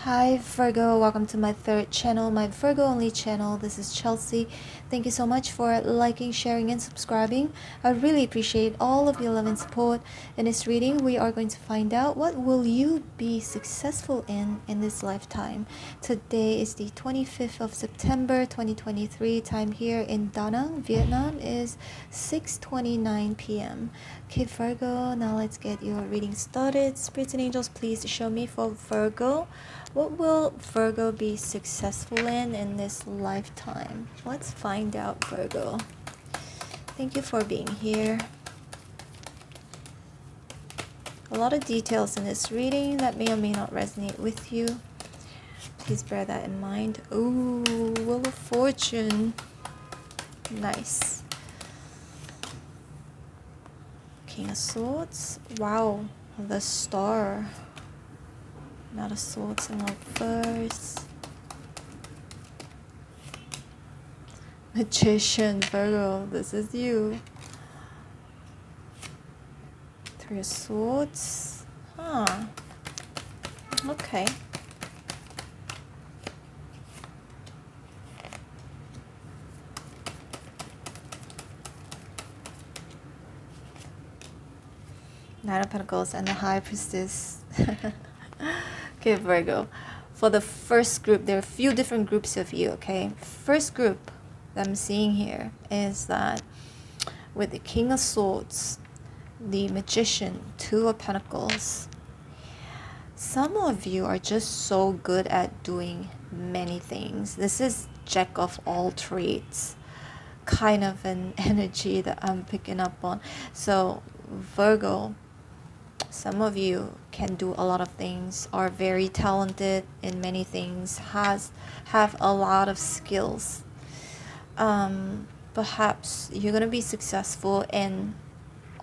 Hi Virgo, welcome to my third channel, my Virgo only channel. This is Chelsea. Thank you so much for liking, sharing, and subscribing. I really appreciate all of your love and support. In this reading, we are going to find out what will you be successful in this lifetime. Today is the 25th of September 2023. Time here in Da Nang, Vietnam is 6:29 p.m. Okay Virgo, now let's get your reading started. Spirits and angels, please show me for Virgo. What will Virgo be successful in this lifetime? Let's find out, Virgo. Thank you for being here. A lot of details in this reading that may or may not resonate with you. Please bear that in mind. Ooh, Wheel of Fortune. Nice. King of Swords. Wow, the Star. Knight of Swords and Reverse. Magician, Virgo, this is you. Three of Swords. Huh. Okay. Knight of Pentacles and the High Priestess. Okay, Virgo. For the first group, there are a few different groups of you, okay? First group that I'm seeing here is that with the King of Swords, the Magician, Two of Pentacles, some of you are just so good at doing many things. This is Jack of all trades kind of an energy that I'm picking up on. So Virgo, some of you can do a lot of things, are very talented in many things, have a lot of skills. Perhaps you're gonna be successful in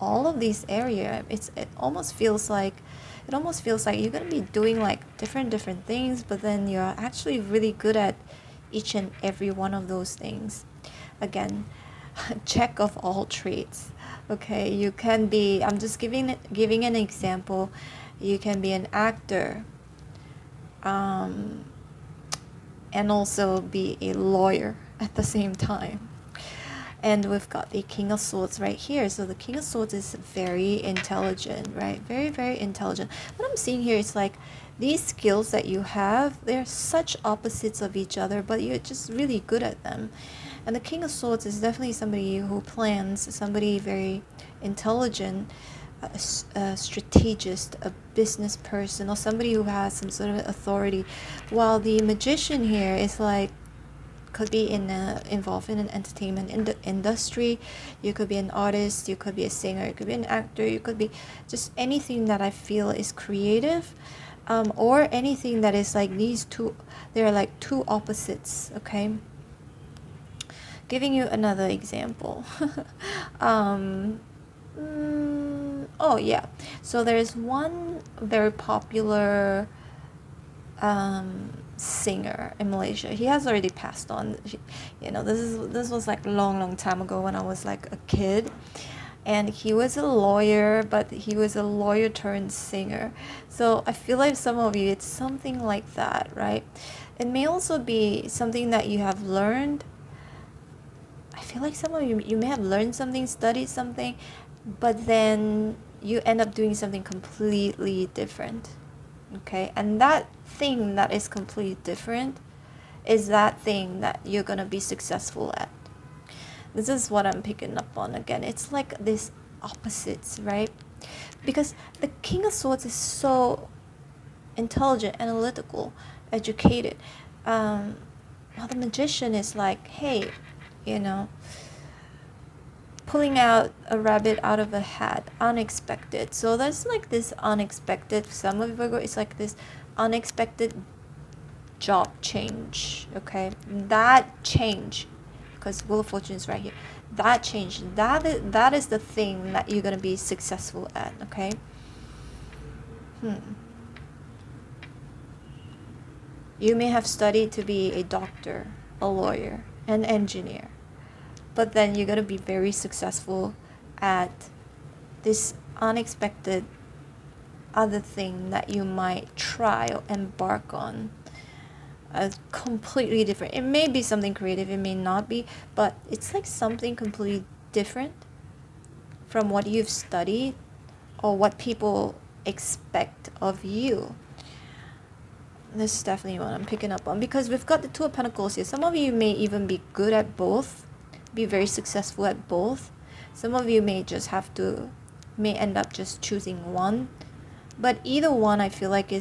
all of these areas. It almost feels like you're gonna be doing like different things, but then you're actually really good at each and every one of those things. Again, jack of all trades. Okay, you can be, I'm just giving an example. You can be an actor, and also be a lawyer at the same time. And we've got the King of Swords right here. So the King of Swords is very intelligent, right? Very intelligent. What I'm seeing here is like these skills that you have, they're such opposites of each other, but you're just really good at them. And the King of Swords is definitely somebody who plans, somebody very intelligent, a strategist, a business person, or somebody who has some sort of authority. While the Magician here is like, could be involved in an entertainment industry. You could be an artist, you could be a singer, you could be an actor, you could be just anything that I feel is creative, or anything that is like these two, they're like two opposites, okay? Giving you another example. Oh yeah, so there's one very popular singer in Malaysia. He has already passed on. You know, this was like long time ago when I was like a kid, and he was a lawyer, but he was a lawyer turned singer. So I feel like some of you, it's something like that, right? It may also be something that you have learned. I feel like some of you may have learned something, studied something, but then you end up doing something completely different. Okay, and that thing that is completely different is that thing that you're gonna be successful at. This is what I'm picking up on. Again, it's like these opposites, right? Because the King of Swords is so intelligent, analytical, educated, while the Magician is like, hey, you know, pulling out a rabbit out of a hat, unexpected. So that's like this unexpected, some of Virgo, it's like this unexpected job change, okay? That change, because Wheel of Fortune is right here, that change, that is the thing that you're gonna be successful at, okay? You may have studied to be a doctor, a lawyer, an engineer, but then you're going to be very successful at this unexpected other thing that you might try or embark on. Completely different. It may be something creative, it may not be, but it's like something completely different from what you've studied or what people expect of you. This is definitely what I'm picking up on, because we've got the Two of Pentacles here. Some of you may even be good at both, be very successful at both. Some of you may end up just choosing one, but either one I feel like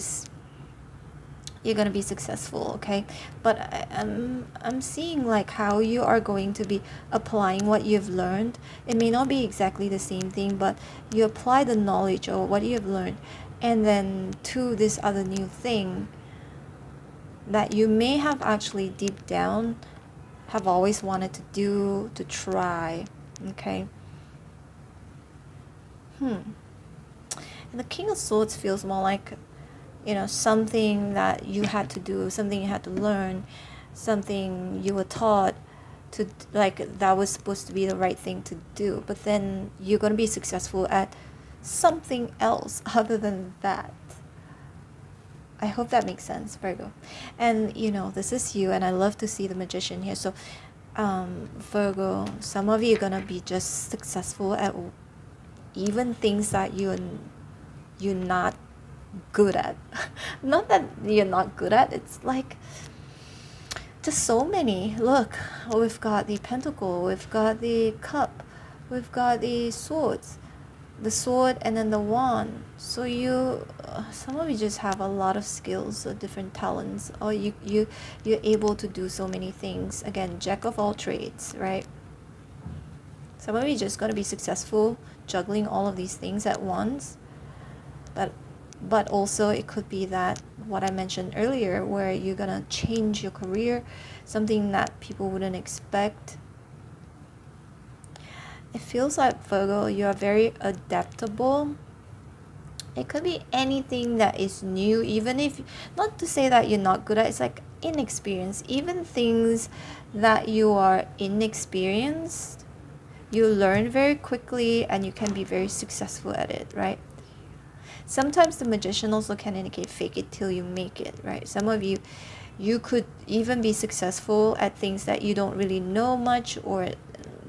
you're gonna be successful, okay? But I'm seeing like how you are going to be applying what you've learned. It may not be exactly the same thing, but you apply the knowledge or what you've learned, and then to this other new thing that you may have actually deep down have always wanted to do, to try, okay? And the King of Swords feels more like, you know, something that you had to do, something you had to learn, something you were taught to, like that was supposed to be the right thing to do, but then you're going to be successful at something else other than that. I hope that makes sense, Virgo. And you know, this is you, and I love to see the Magician here. So Virgo, some of you are gonna be just successful at even things that you're not good at. Not that you're not good at, it's like just so many. Look, we've got the Pentacle, we've got the Cup, we've got the Swords, the Sword, and then the Wand. So some of you just have a lot of skills or different talents, or you're able to do so many things. Again, Jack of all trades, right? Some of you just got to be successful juggling all of these things at once. But also it could be that what I mentioned earlier, where you're gonna change your career, something that people wouldn't expect. It feels like, Virgo, you are very adaptable. It could be anything that is new, even if, not to say that you're not good at, it's like inexperienced. Even things that you are inexperienced, you learn very quickly and you can be very successful at it, right? Sometimes the Magician also can indicate fake it till you make it, right? Some of you could even be successful at things that you don't really know much, or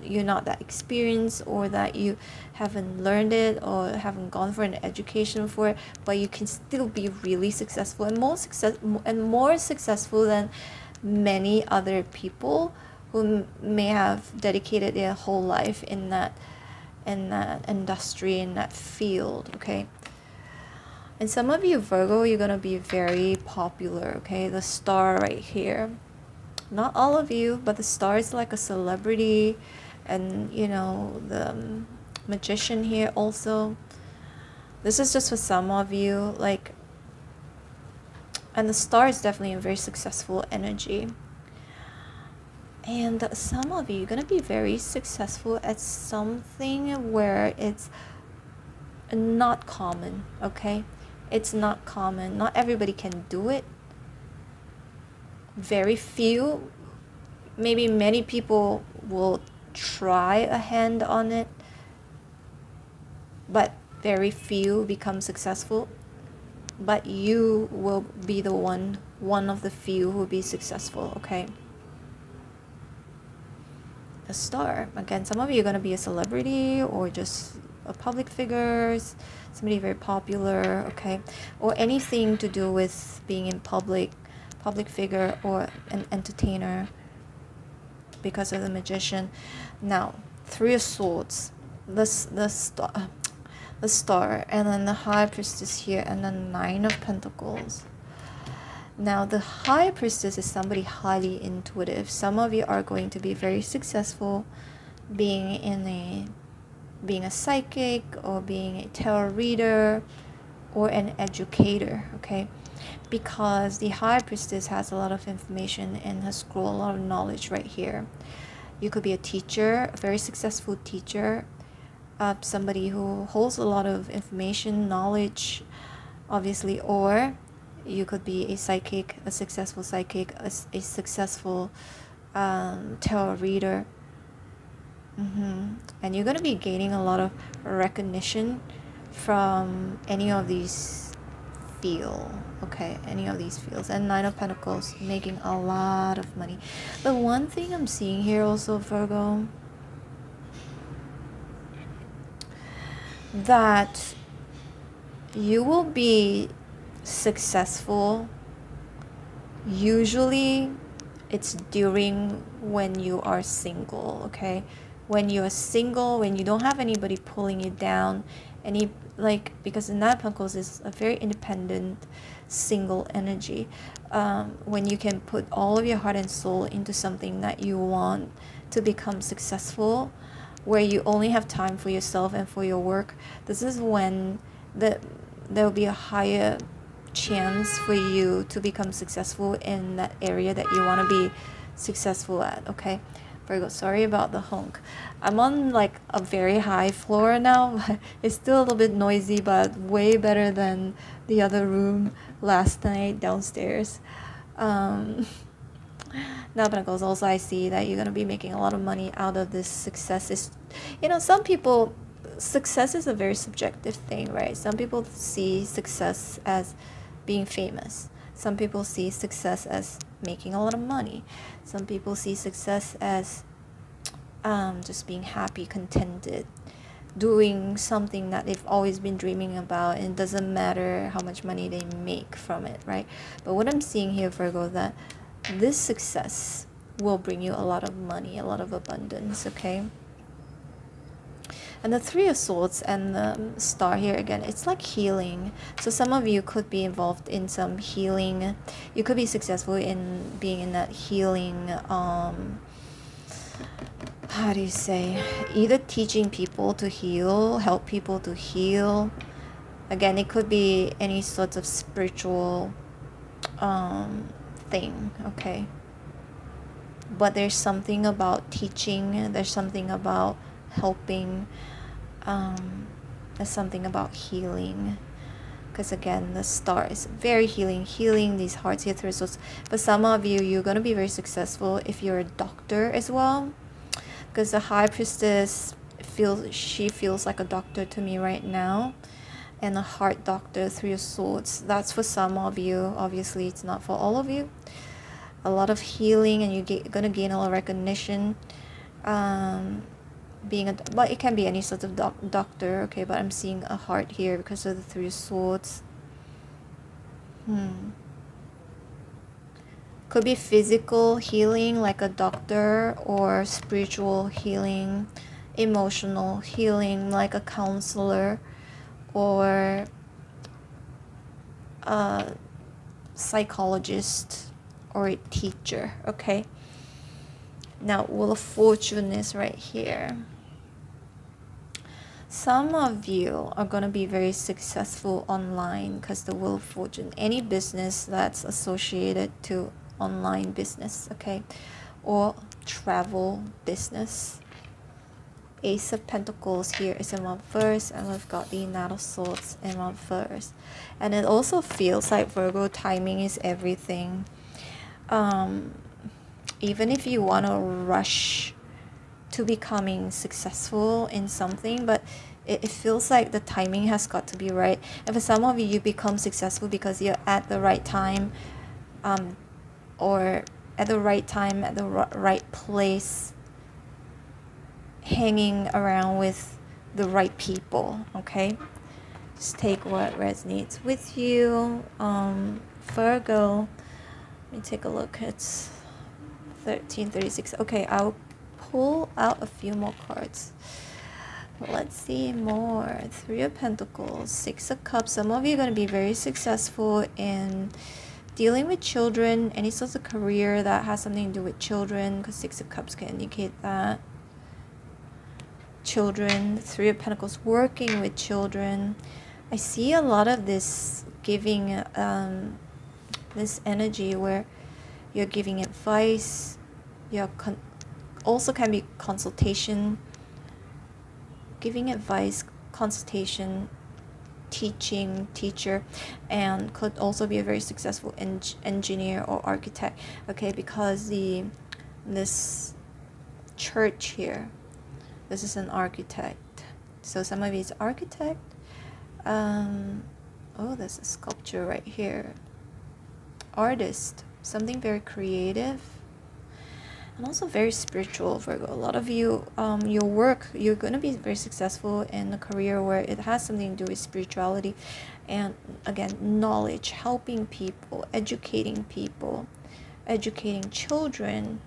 you're not that experienced, or that you haven't learned it or haven't gone for an education for it, but you can still be really successful and more successful than many other people who may have dedicated their whole life in that industry, in that field, okay? And some of you, Virgo, you're gonna be very popular, okay? The Star right here, not all of you, but the Star is like a celebrity. And you know, the Magician here also, this is just for some of you, like, and the Star is definitely a very successful energy. And some of you are gonna be very successful at something where it's not common, okay? It's not common. Not everybody can do it. Very few, maybe many people will try a hand on it, but very few become successful. But you will be the one of the few who will be successful, okay? A Star, again, some of you are going to be a celebrity or just a public figure, somebody very popular, okay? Or anything to do with being in public figure or an entertainer, because of the Magician. Now, Three of Swords, the Star, and then the High Priestess here, and the Nine of Pentacles. Now, the High Priestess is somebody highly intuitive. Some of you are going to be very successful being a psychic, or being a tarot reader, or an educator, okay? Because the High Priestess has a lot of information in her scroll, a lot of knowledge right here. You could be a teacher, a very successful teacher, somebody who holds a lot of information, knowledge, obviously, or you could be a psychic, a successful psychic, a successful tarot reader. And you're going to be gaining a lot of recognition from any of these feel, okay, any of these fields. And Nine of Pentacles, making a lot of money. But one thing I'm seeing here also, Virgo, that you will be successful. Usually it's during when you are single, okay? When you're single, when you don't have anybody pulling you down, any, like, because the Nine of Pentacles is a very independent single energy, when you can put all of your heart and soul into something that you want to become successful, where you only have time for yourself and for your work, this is when there'll be a higher chance for you to become successful in that area that you want to be successful at, okay? Virgo, sorry about the honk. I'm on like a very high floor now. It's still a little bit noisy, but way better than the other room last night downstairs. Now Pentacles, also I see that you're going to be making a lot of money out of this success. Is, you know, some people, success is a very subjective thing, right? Some people see success as being famous. Some people see success as making a lot of money. Some people see success as just being happy, contented, doing something that they've always been dreaming about, and it doesn't matter how much money they make from it, right? But what I'm seeing here, Virgo, that this success will bring you a lot of money, a lot of abundance, okay? And the Three of Swords and the Star here, again, it's like healing. So some of you could be involved in some healing. You could be successful in being in that healing, how do you say, either teaching people to heal, help people to heal. Again, it could be any sorts of spiritual thing, okay? But there's something about teaching, there's something about helping, there's something about healing, because again, the Star is very healing these hearts here through. So for some of you, you're going to be very successful if you're a doctor as well, because the High Priestess feels like a doctor to me right now, and a heart doctor, Three of Swords. That's for some of you. Obviously, it's not for all of you. A lot of healing, and you're going to gain a lot of recognition. But it can be any sort of doctor, okay? But I'm seeing a heart here because of the Three of Swords. Could be physical healing, like a doctor, or spiritual healing, emotional healing, like a counselor, or a psychologist, or a teacher, okay? Now, Wheel of Fortune is right here. Some of you are going to be very successful online because the Wheel of Fortune, any business that's associated to online business, okay? Or travel business. Ace of Pentacles here is in reverse, and we've got the Knight of Swords in reverse. And it also feels like, Virgo, timing is everything. Even if you want to rush to becoming successful in something, but it feels like the timing has got to be right. And for some of you, you become successful because you're at the right time, or at the right time, at the right place, hanging around with the right people, okay? Just take what resonates with you. Virgo, let me take a look. It's 13:36. Okay, I'll pull out a few more cards. Let's see more. Three of Pentacles, Six of Cups. Some of you are going to be very successful in dealing with children, any sorts of career that has something to do with children, because Six of Cups can indicate that. Children, Three of Pentacles, working with children. I see a lot of this giving, this energy where you're giving advice, you're also can be consultation, giving advice, consultation, teaching, teacher, and could also be a very successful engineer or architect, okay? Because this church here, this is an architect. So some of you is architect, Oh, there's a sculpture right here. Artist, something very creative and also very spiritual, Virgo. A lot of you, your work, you're going to be very successful in a career where it has something to do with spirituality and, again, knowledge, helping people, educating children.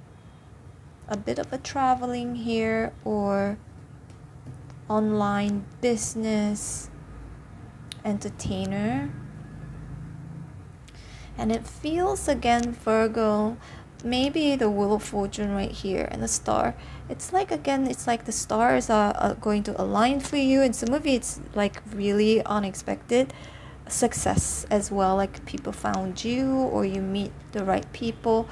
A bit of a traveling here, or online business, entertainer. And it feels, again, Virgo, maybe the Wheel of Fortune right here and the star. It's like, again, it's like the stars are going to align for you, and some of it's like really unexpected success as well, like people found you or you meet the right people,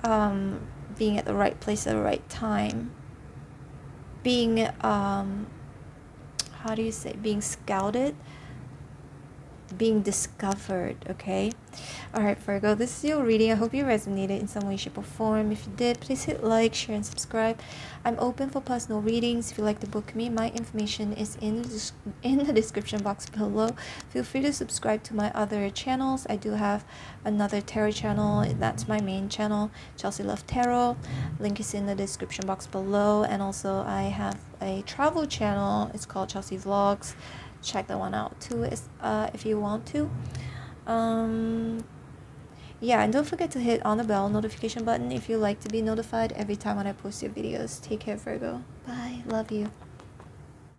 being at the right place at the right time, being how do you say, being scouted, being discovered. Okay, all right, Virgo, this is your reading. I hope you resonated in some way, shape, or form. If you did, please hit like, share, and subscribe. I'm open for personal readings. If you'd like to book me, my information is in the description box below. Feel free to subscribe to my other channels. I do have another tarot channel. That's my main channel, Chelsea Love Tarot. Link is in the description box below. And also I have a travel channel. It's called Chelsea Vlogs. Check that one out too, if you want to. Yeah, and don't forget to hit on the bell notification button if you like to be notified every time when I post your videos. Take care, Virgo. Bye. Love you.